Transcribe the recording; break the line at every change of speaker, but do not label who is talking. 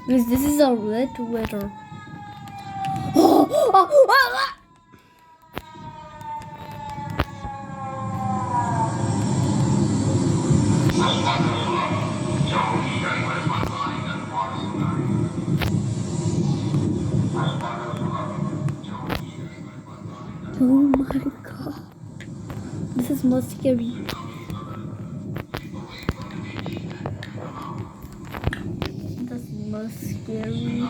Because this is a red weather. Oh, oh, oh, oh. Oh my god. This is more scary. That's more scary.